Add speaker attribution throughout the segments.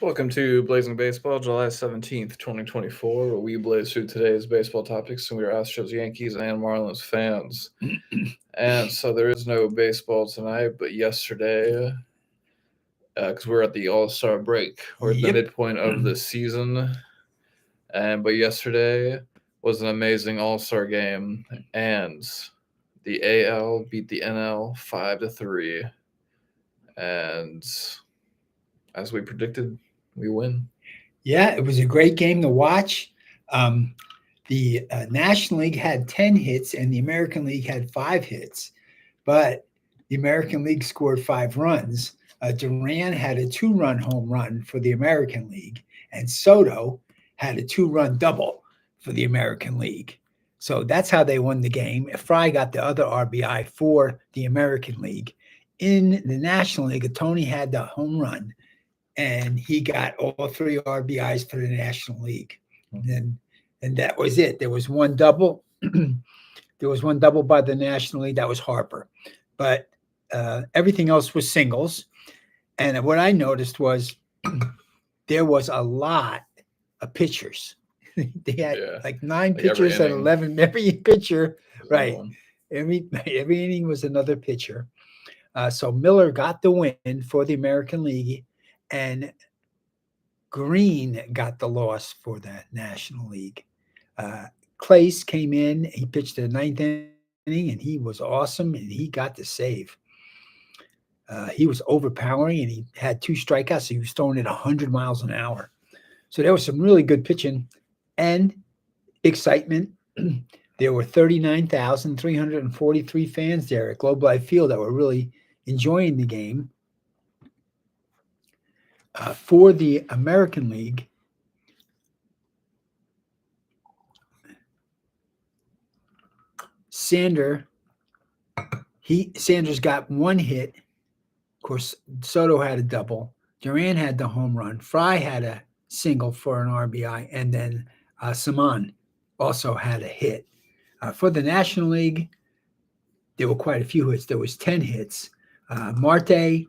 Speaker 1: Welcome to Blazing Baseball, July 17th, 2024, where we blaze through today's baseball topics, and we are Astros, Yankees, and Marlins fans. And so there is no baseball tonight, but yesterday, because we're at the All-Star break, we're at the
Speaker 2: Yep.
Speaker 1: midpoint of the season, but yesterday was an amazing All-Star game, and the AL beat the NL 5-3, and as we predicted, we win.
Speaker 2: Yeah, it was a great game to watch. Um, the National League had 10 hits and the American League had 5 hits, but the American League scored 5 runs. Duran had a 2 run home run for the American League, and Soto had a 2 run double for the American League. So that's how they won the game. Fry got the other RBI for the American League. In the National League, Tony had the home run and he got all 3 RBIs for the National League. And that was it. There was one double. There was one double by the National League. That was Harper. But everything else was singles. And what I noticed was there was a lot of pitchers. They had
Speaker 1: Yeah,
Speaker 2: like 9
Speaker 1: like every
Speaker 2: pitchers and
Speaker 1: inning
Speaker 2: 11, every pitcher,
Speaker 1: is another
Speaker 2: right.
Speaker 1: one.
Speaker 2: Every inning was another pitcher. So Miller got the win for the American League, and Green got the loss for the National League. Uh, Clace came in. He pitched the ninth inning, and he was awesome, and he got the save. He was overpowering, and he had 2 strikeouts. So he was throwing it 100 miles an hour. So there was some really good pitching and excitement. There were 39,343 fans there at Globe Life Field that were really enjoying the game. For the American League, Sander, Sanders got 1 hit. Of course, Soto had a double. Duran had the home run. Fry had a single for an RBI, and then Saman also had a hit. For the National League, there were quite a few hits. There was 10 hits. Marte,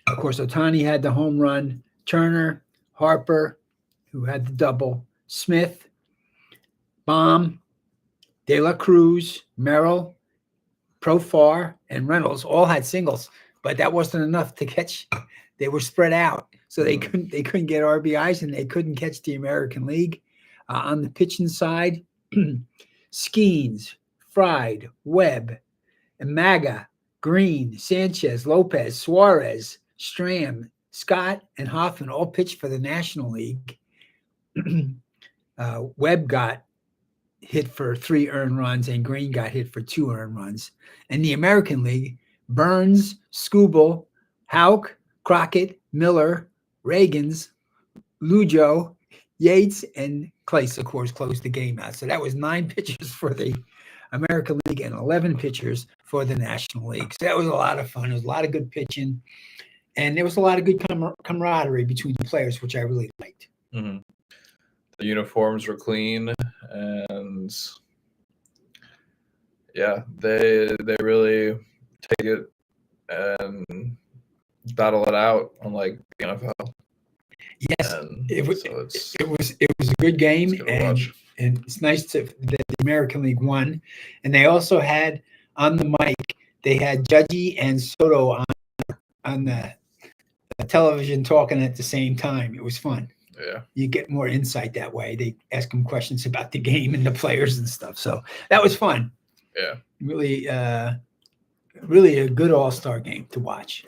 Speaker 2: of course, Otani had the home run. Turner, Harper, who had the double. Smith, Baum, De La Cruz, Merrill, Profar, and Reynolds all had singles, but that wasn't enough to catch. They were spread out, so they couldn't get RBIs and they couldn't catch the American League. On the pitching side, Skeens, Fried, Webb, Maga, Green, Sanchez, Lopez, Suarez, Stram, Scott, and Hoffman all pitched for the National League. Webb got hit for 3 earned runs, and Green got hit for 2 earned runs. In the American League, Burns, Skubal, Hauk, Crockett, Miller, Reagans, Lujo, Yates, and Clace, of course, closed the game out. So that was 9 pitchers for the American League and 11 pitchers for the National League. So that was a lot of fun. There was a lot of good pitching, and there was a lot of good camaraderie between the players, which I really liked.
Speaker 1: Mm-hmm. The uniforms were clean, and yeah, they really take it and battle it out, unlike the NFL.
Speaker 2: Yes,
Speaker 1: And
Speaker 2: it was
Speaker 1: so it's
Speaker 2: it was a good game,
Speaker 1: good to watch.
Speaker 2: and it's nice that the American League won. And they also had on the mic, they had Judgy and Soto on the television talking at the same time. It was fun.
Speaker 1: Yeah,
Speaker 2: You get more insight that way. They ask them questions about the game and the players and stuff. So that was fun.
Speaker 1: yeah.
Speaker 2: Really, really a good All-Star game to watch.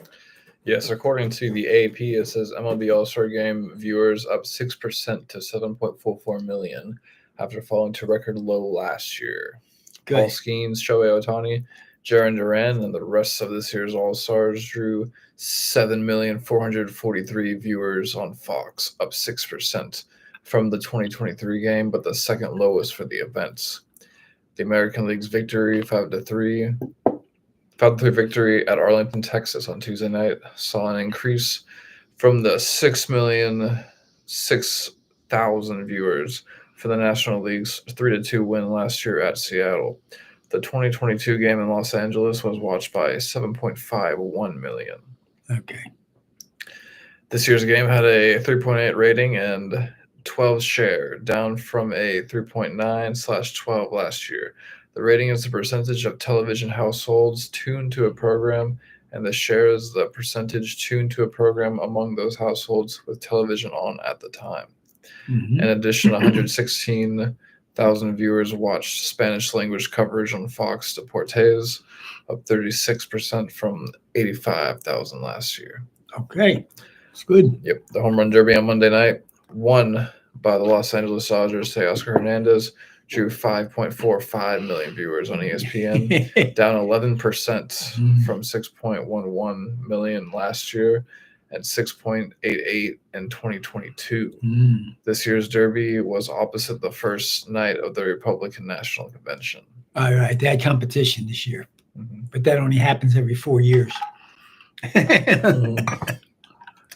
Speaker 1: Yes, according to the AP, it says MLB All-Star Game viewers up 6% to 7.44 million after falling to record low last year.
Speaker 2: Good.
Speaker 1: Paul Skeens, Shohei Otani, Jaron Duran, and the rest of this year's All-Stars drew 7,443 viewers on Fox, up 6% from the 2023 game, but the second lowest for the events. The American League's victory, 5-3 victory at Arlington, Texas on Tuesday night saw an increase from the 6,006,000 viewers for the National League's 3-2 win last year at Seattle. The 2022 game in Los Angeles was watched by 7.51 million.
Speaker 2: Okay.
Speaker 1: This year's game had a 3.8 rating and 12 share, down from a 3.9/12 last year. The rating is the percentage of television households tuned to a program, and the share is the percentage tuned to a program among those households with television on at the time. In addition, 116,000 viewers watched Spanish language coverage on Fox Deportes, up 36% from 85,000 last year.
Speaker 2: Okay, it's good.
Speaker 1: Yep, the home run derby on Monday night, won by the Los Angeles Dodgers. Teoscar Hernandez drew 5.45 million viewers on ESPN, down 11% from 6.11 million last year and 6.88 in 2022. This year's derby was opposite the first night of the Republican National Convention.
Speaker 2: All right, they had competition this year, but that only happens every 4 years.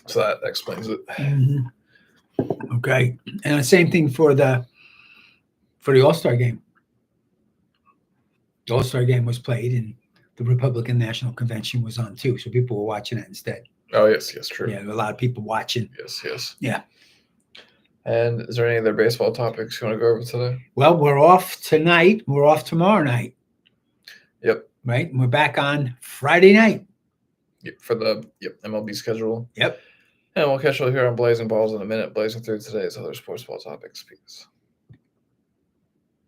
Speaker 1: So that explains it.
Speaker 2: Okay, and the same thing for the All-Star game. The All-Star game was played, and the Republican National Convention was on too, so people were watching it instead.
Speaker 1: Oh, yes, true.
Speaker 2: Yeah, a lot of people watching.
Speaker 1: Yes.
Speaker 2: Yeah.
Speaker 1: And is there any other baseball topics you want to go over today?
Speaker 2: Well, we're off tonight. We're off tomorrow night.
Speaker 1: Yep.
Speaker 2: Right? And we're back on Friday night.
Speaker 1: Yep, for the MLB schedule.
Speaker 2: Yep.
Speaker 1: And we'll catch you here on Blazing Balls in a minute, blazing through today's other sports ball topics. Peace.